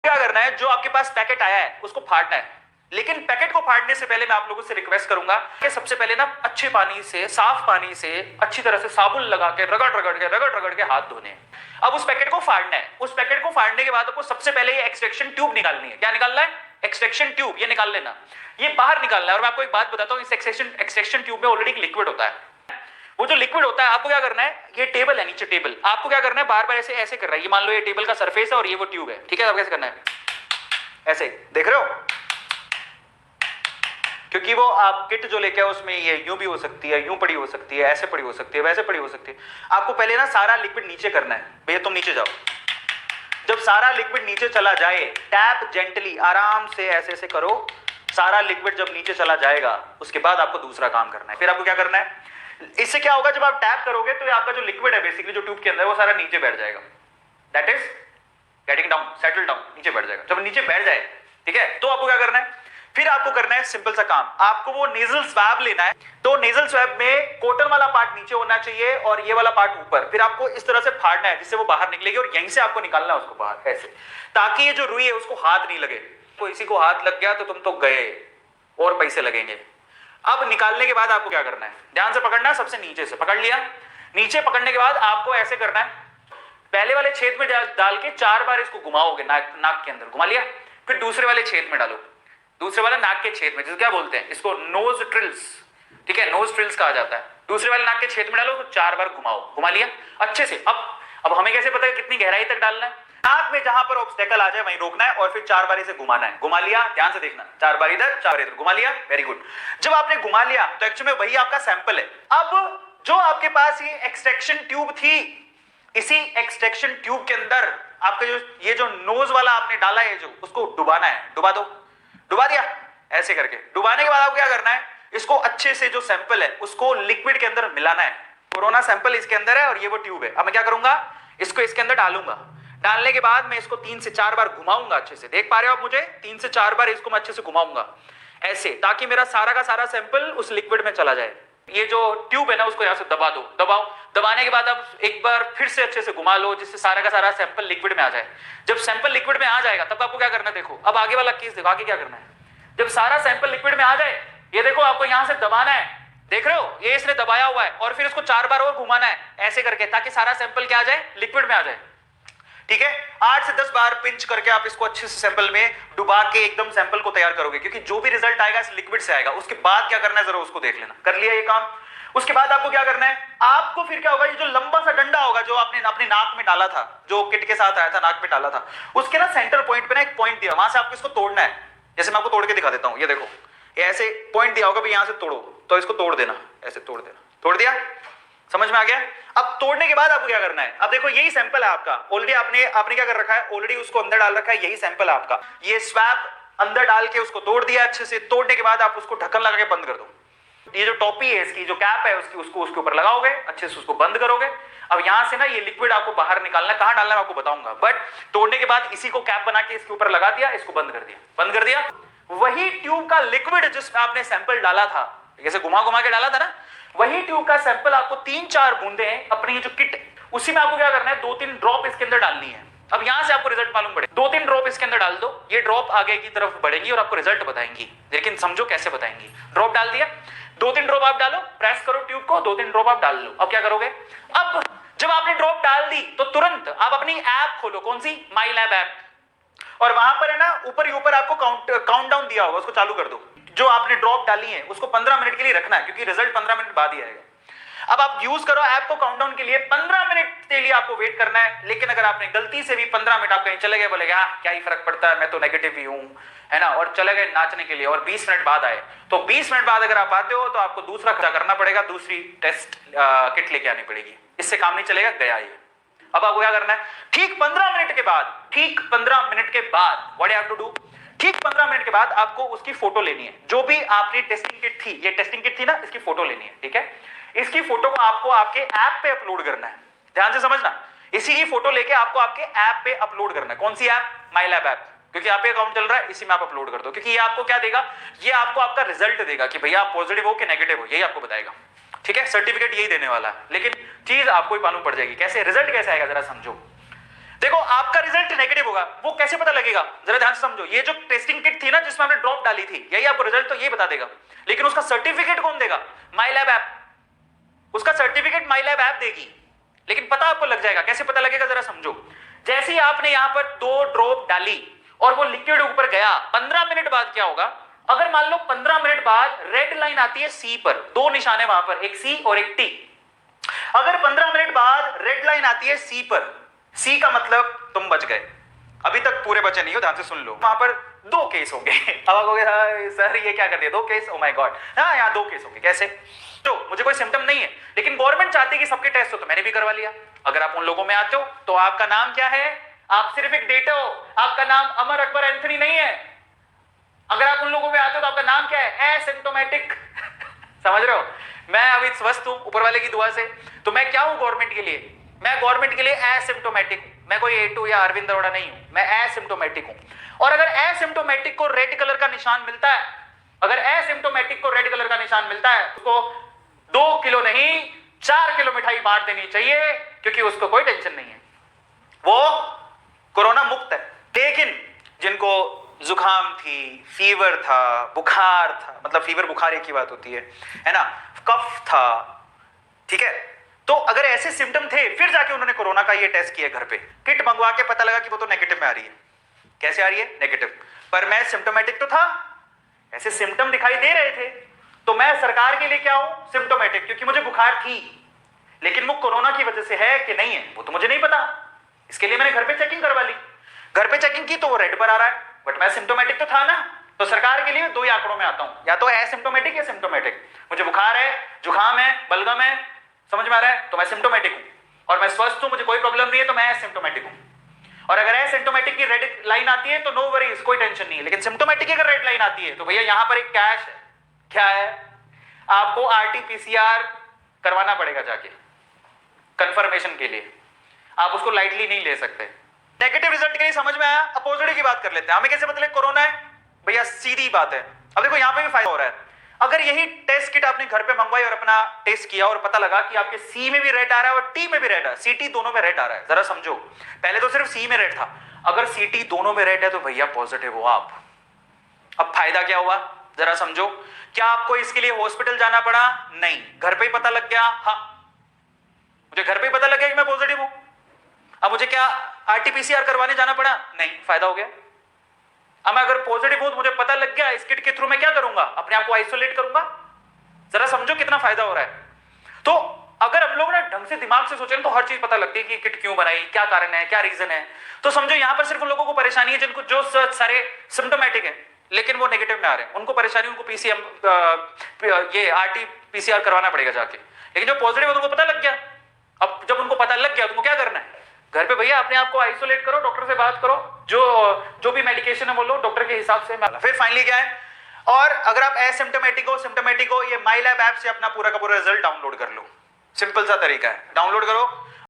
क्या करना है, जो आपके पास पैकेट आया है उसको फाड़ना है। लेकिन पैकेट को फाड़ने से पहले मैं आप लोगों से रिक्वेस्ट करूंगा कि सबसे पहले ना अच्छे पानी से, साफ पानी से अच्छी तरह से साबुन लगा के रगड़ रगड़ के हाथ धोने हैं। अब उस पैकेट को फाड़ना है। उस पैकेट को फाड़ने के बाद आपको सबसे पहले ये एक्सट्रैक्शन ट्यूब निकालनी है। क्या निकालना है? Extraction tube. ये निकाल लेना, ये बाहर निकालना है। और मैं आपको एक बात बताता हूं, इस एक्सट्रैक्शन ट्यूब में ऑलरेडी एक लिक्विड होता है। वो जो लिक्विड होता है, आपको क्या करना है, ये टेबल है नीचे टेबल, आपको क्या करना है, बार बार ऐसे ऐसे कर रहा है। ये मान लो ये टेबल का सरफेस है और ये वो ट्यूब है, ठीक है। अब कैसे करना है, ऐसे देख रहे हो, क्योंकि वो आप किट जो लेके आओ उसमें ये यूं भी हो सकती है, यूं पड़ी हो सकती है, ऐसे पड़ी हो सकती है, वैसे पड़ी हो सकती है। आपको पहले ना सारा लिक्विड नीचे करना है। भैया तुम नीचे जाओ। जब सारा लिक्विड नीचे चला जाए, टैप जेंटली आराम से ऐसे ऐसे करो। सारा लिक्विड जब नीचे चला जाएगा, उसके बाद आपको दूसरा काम करना है। फिर आपको क्या करना है, इससे क्या होगा, जब आप टैप करोगे तो आपका जो लिक्विड है बेसिकली जो ट्यूब के अंदर, वो सारा नीचे बैठ जाएगा। That is getting down, settle down, नीचे बैठ जाएगा। जब नीचे बैठ जाए, ठीक है, तो आपको क्या करना है, फिर आपको करना है सिंपल सा काम। आपको वो नेजल स्वैब लेना है। तो नेजल स्वैब में कॉटन वाला पार्ट नीचे होना चाहिए और ये वाला पार्ट ऊपर। फिर आपको इस तरह से फाड़ना है जिससे वो बाहर निकलेगी और यहीं से आपको निकालना है उसको बाहर, ऐसे, ताकि ये जो रुई है उसको हाथ नहीं लगे। तो इसी को हाथ लग गया तो तुम तो गए और पैसे लगेंगे। अब निकालने के बाद आपको क्या करना है, ध्यान से पकड़ना है। सबसे नीचे से पकड़ लिया। नीचे पकड़ने के बाद आपको ऐसे करना है, पहले वाले छेद में डाल के 4 बार इसको घुमाओगे, नाक के अंदर घुमा लिया। फिर दूसरे वाले छेद में डालो, दूसरे वाले नाक के छेद में, जिसको क्या बोलते हैं, इसको नोज ट्रिल्स, ठीक है, नोज ट्रिल्स कहा जाता है। दूसरे वाले नाक के छेद में डालो, तो 4 बार घुमाओ, घुमा लिया अच्छे से। अब हमें कैसे पता है कितनी गहराई तक डालना है? नाक में जहां पर ऑब्स्टेकल आ जाए वहीं रोकना है और फिर 4 बार इसे घुमाना है। घुमा लिया, ध्यान से देखना, 4 बार इधर 4 बार इधर, घुमा लिया, वेरी गुड। जब आपने घुमा लिया तो एक्चुअली में वही आपका सैंपल है। अब जो आपके पास ये एक्सट्रैक्शन ट्यूब थी, इसी एक्सट्रैक्शन ट्यूब के अंदर आपका ये जो नोज वाला आपने डाला है, जो उसको डुबाना है। डुबा दो, डुबा दिया, ऐसे करके। डुबाने के बाद आपको क्या करना है, इसको अच्छे से जो सैंपल है उसको लिक्विड के अंदर मिलाना है। कोरोना सैंपल इसके अंदर है और ये वो ट्यूब है। अब मैं क्या करूंगा, इसको इसके अंदर डालूंगा। डालने के बाद मैं इसको 3 से 4 बार घुमाऊंगा अच्छे से। देख पा रहे हो आप मुझे, 3 से 4 बार इसको मैं अच्छे से घुमाऊंगा ऐसे, ताकि मेरा सारा का सारा सैंपल उस लिक्विड में चला जाए। ये जो ट्यूब है ना, उसको यहां से दबा दो, दबाओ। दबाने के बाद अब एक बार फिर से अच्छे से घुमा लो, जिससे सारा का सारा सैंपल लिक्विड में आ जाए। जब सैंपल लिक्विड में आ जाएगा तब आपको क्या करना है, देखो अब आगे वाला केस देखो, आगे क्या करना है। जब सारा सैंपल लिक्विड में आ जाए, ये देखो आपको यहां से दबाना है, देख रहे हो, ये इसने दबाया हुआ है, और फिर इसको 4 बार और घुमाना है ऐसे करके, ताकि सारा सैंपल क्या आ जाए, लिक्विड में आ जाए। ठीक है, 8 से 10 बार पिंच करके आप इसको अच्छे से सैंपल में डुबा के एकदम सैंपल को तैयार करोगे, क्योंकि जो भी रिजल्ट आएगा इस लिक्विड से आएगा। उसके बाद क्या करना है जरा उसको देख लेना। कर लिया ये काम। उसके बाद आपको क्या करना है, आपको फिर क्या होगा, ये जो लंबा सा डंडा होगा जो आपने अपने नाक में डाला था, जो किट के साथ आया था, नाक में डाला था, उसके ना सेंटर पॉइंट पे ना एक पॉइंट दिया, वहां से आपको इसको तोड़ना है। जैसे मैं आपको तोड़ के दिखा देता हूं, ये देखो, ये ऐसे पॉइंट दिया होगा, यहां से तोड़ो, तो इसको तोड़ देना, ऐसे तोड़ देना। तोड़ दिया, समझ में आ गया? अब तोड़ने के बाद आपको क्या करना है, अब देखो यही सैंपल है आपका। ऑलरेडी आपने क्या कर रखा है, ऑलरेडी उसको अंदर डाल रखा है, यही सैंपल है आपका। ये स्वैब अंदर डाल के उसको तोड़ दिया अच्छे से। तोड़ने के बाद आप उसको ढक्कन लगा के बंद कर दो। ये जो टॉपी है इसकी, जो कैप है उसकी, उसको उसके ऊपर लगाओगे, अच्छे से उसको बंद करोगे। अब यहां से ना ये लिक्विड आपको बाहर निकालना, कहां डालना है आपको बताऊंगा, बट तोड़ने के बाद इसी को कैप बना के इसके ऊपर लगा दिया, इसको बंद कर दिया। बंद कर दिया, वही ट्यूब का लिक्विड जिसमें आपने सैंपल डाला था, जैसे घुमा घुमा के डाला था ना, वही ट्यूब का सैंपल आपको 3-4 बूंदे अपनी ये जो किट, उसी में आपको क्या करना है, 2-3 ड्रॉप इसके अंदर डालनी है। अब यहां से आपको रिजल्ट मालूम पड़े, 2-3 ड्रॉप इसके अंदर डाल दो, ये ड्रॉप आगे की तरफ बढ़ेंगी और आपको रिजल्ट बताएंगी। लेकिन समझो कैसे बताएंगी। ड्रॉप डाल दिया, 2-3 ड्रॉप आप डालो, प्रेस करो ट्यूब को, 2-3 ड्रॉप आप डाल लो। अब क्या करोगे, अब जब आपने ड्रॉप डाल दी तो तुरंत आप अपनी ऐप खोलो, कौन सी, माई लैब ऐप, और वहां पर है ना ऊपर ही ऊपर आपको काउंट डाउन दिया होगा, उसको चालू कर दो। जो आपने ड्रॉप डाली है उसको 15 मिनट के लिए रखना है, क्योंकि रिजल्ट 15 मिनट बाद ही आएगा। अब आप यूज करो ऐप को काउंटडाउन के लिए, 15 मिनट के लिए आपको वेट करना है। लेकिन अगर आपने गलती से भी 15 मिनट आप कहीं चले गए, बोले क्या ही फर्क पड़ता है, मैं तो नेगेटिव ही हूं, है ना, और चले गए नाचने के लिए और 20 मिनट बाद आए, तो 20 मिनट बाद अगर आप आते हो तो आपको दूसरा खर्चा करना पड़ेगा, दूसरी टेस्ट किट लेके आनी पड़ेगी। इससे काम नहीं चलेगा, गया ये। अब आपको क्या करना है, ठीक 15 मिनट के बाद, ठीक 15 मिनट के बाद, what you have to do, ठीक 15 मिनट के बाद आपको उसकी फोटो लेनी है। जो भी आपकी टेस्टिंग किट थी, ये टेस्टिंग किट थी ना, इसकी फोटो लेनी है, ठीक है। इसकी फोटो को आपको आपके ऐप पे अपलोड करना है, ध्यान से समझना। इसी की फोटो लेके आपको आपके ऐप पे अपलोड करना है। कौन सी ऐप, माई लैब ऐप, क्योंकि आप पे अकाउंट चल रहा है, इसी में आप अपलोड कर दो। क्योंकि ये आपको क्या देगा, ये आपको आपका रिजल्ट देगा कि भैया आप पॉजिटिव हो कि नेगेटिव हो, यही आपको बताएगा, ठीक है। सर्टिफिकेट यही देने वाला है, लेकिन चीज आपको ही मालूम पड़ जाएगी। कैसे रिजल्ट कैसे आएगा जरा समझो। देखो आपका रिजल्ट नेगेटिव होगा, वो कैसे पता लगेगा जरा ध्यान से समझो। ये जो टेस्टिंग किट थी ना जिसमें हमने ड्रॉप डाली थी, यही आपको रिजल्ट तो ये बता देगा, लेकिन उसका सर्टिफिकेट कौन देगा? माई लैब ऐप, उसका सर्टिफिकेट माई लैब ऐप देगी, लेकिन पता आपको लग जाएगा। कैसे पता लगेगा जरा समझो। जैसे ही आपने यहां पर 2 ड्रॉप डाली और वो लिक्विड ऊपर गया, 15 मिनट बाद क्या होगा? अगर मान लो 15 मिनट बाद रेड लाइन आती है सी पर, 2 निशान है वहां पर, एक सी और एक टी। अगर 15 मिनट बाद रेड लाइन आती है सी पर, सी का मतलब तुम बच गए, अभी तक पूरे बचे नहीं हो, ध्यान से सुन लो। वहां पर 2 केस होंगे। अब आप कहोगे सर ये क्या कर दिया, 2 केस, ओ माय गॉड। हाँ यहाँ 2 केस होंगे। कैसे? तो मुझे कोई सिम्टम नहीं है, लेकिन गवर्नमेंट चाहती है कि सबके टेस्ट हो, तो मैंने भी करवा लिया। अगर आप उन लोगों में आते हो तो आपका नाम क्या है? आप सिर्फ एक डेटा हो, आपका नाम अमर अकबर एंथनी नहीं है। अगर आप उन लोगों में आते हो तो आपका नाम क्या है? एसिम्प्टोमेटिक। समझ रहे हो? मैं अभी स्वस्थ हूं ऊपर वाले की दुआ से, तो मैं क्या हूं गवर्नमेंट के लिए? मैं गवर्नमेंट के लिए एसिम्प्टोमेटिक हूं। मैं कोई A2 या अरविंद अरोड़ा नहीं हूं, मैं एसिम्प्टोमेटिक हूं। और अगर एसिम्प्टोमेटिक को रेड कलर का निशान मिलता है, अगर एसिम्प्टोमेटिक को रेड कलर का निशान मिलता है, उसको 2 किलो नहीं 4 किलो मिठाई बांट देनी चाहिए, क्योंकि उसको कोई टेंशन नहीं है, वो कोरोना मुक्त है। लेकिन जिनको जुकाम थी, फीवर था, बुखार था, मतलब फीवर बुखार एक ही बात होती है ना, कफ था, ठीक है, तो अगर ऐसे सिम्टम थे, फिर जाके उन्होंने कोरोना का ये टेस्ट किया घर पे, किट मंगवा के पता लगा कि वो तो नेगेटिव में आ रही है। कैसे आ रही है? नेगेटिव। पर मैं सिम्टोमेटिक तो था, ऐसे सिम्टम दिखाई दे रहे थे, तो मैं सरकार के लिए क्या हूं? सिम्टोमेटिक, क्योंकि मुझे बुखार थी, लेकिन वो कोरोना की वजह से है कि नहीं है वो तो मुझे नहीं पता। इसके लिए मैंने घर पे चेकिंग करवा ली, घर पे चेकिंग की तो वो रेड पर आ रहा है, बट मैं सिम्टोमेटिक तो था ना। तो सरकार के लिए 2 ही आंकड़ों में आता हूं, या तो एसिम्प्टोमेटिक या सिम्टोमेटिक। मुझे बुखार है, जुकाम है, बलगम है, समझ में आ रहा है, तो मैं सिम्टोमेटिक हूं, और मैं स्वस्थ हूं, मुझे कोई प्रॉब्लम नहीं है, तो मैं एसिम्प्टोमेटिक हूं। और अगर एसिम्प्टोमेटिक की रेड लाइन आती है तो नो वरीज, कोई टेंशन नहीं है। लेकिन सिम्प्टोमेटिक की अगर रेड लाइन आती है तो भैया यहां पर एक कैश है। क्या है? आपको RT-PCR करवाना पड़ेगा जाके कंफर्मेशन के लिए, आप उसको लाइटली नहीं ले सकते। नेगेटिव रिजल्ट के लिए समझ में आया। अब पॉजिटिव की बात कर लेते हैं। हमें कैसे पता लगे कोरोना है? भैया सीधी बात है, अब देखो यहां पे भी फायदा हो रहा है। अगर यही टेस्ट किट आपने घर पे मंगवाई और अपना टेस्ट किया और पता लगा कि आपके सी में भी रेड आ रहा है और टी में भी रेड आ रहा है, CT दोनों में रेड आ रहा है, जरा समझो। पहले तो सिर्फ सी में रेड था, अगर CT दोनों में रेड है तो भैया पॉजिटिव हो आप। अब फायदा क्या हुआ जरा समझो। क्या आपको इसके लिए हॉस्पिटल जाना पड़ा? नहीं, घर पे ही पता लग गया। हाँ, मुझे घर पे ही पता लग गया कि मैं पॉजिटिव हूं। अब मुझे क्या RT-PCR करवाने जाना पड़ा? नहीं, फायदा हो गया। अब मैं अगर पॉजिटिव हूं तो मुझे पता लग गया, इस किट के थ्रू मैं क्या करूंगा? अपने आप को आइसोलेट करूंगा। जरा समझो कितना फायदा हो रहा है। तो अगर हम लोग ना ढंग से दिमाग से सोचें तो हर चीज पता लगती है कि किट क्यों बनाई, क्या कारण है, क्या रीजन है। तो समझो यहां पर सिर्फ उन लोगों को परेशानी है जिनको जो सारे सिम्टोमेटिक है लेकिन वो नेगेटिव में आ रहे हैं, उनको परेशानी, उनको ये RT-PCR करवाना पड़ेगा जाके। लेकिन जो पॉजिटिव है उनको पता लग गया। अब जब उनको पता लग गया तो क्या करना है? घर पे भैया अपने आप को आइसोलेट करो, डॉक्टर से बात करो, जो भी मेडिकेशन है वो लो डॉक्टर के हिसाब से। फिर फाइनली क्या है? और अगर आप एसिम्प्टोमेटिक हो, सिम्प्टोमेटिक हो, ये माई लैब ऐप से अपना पूरा का पूरा रिजल्ट डाउनलोड कर लो। सिंपल सा तरीका है, डाउनलोड करो,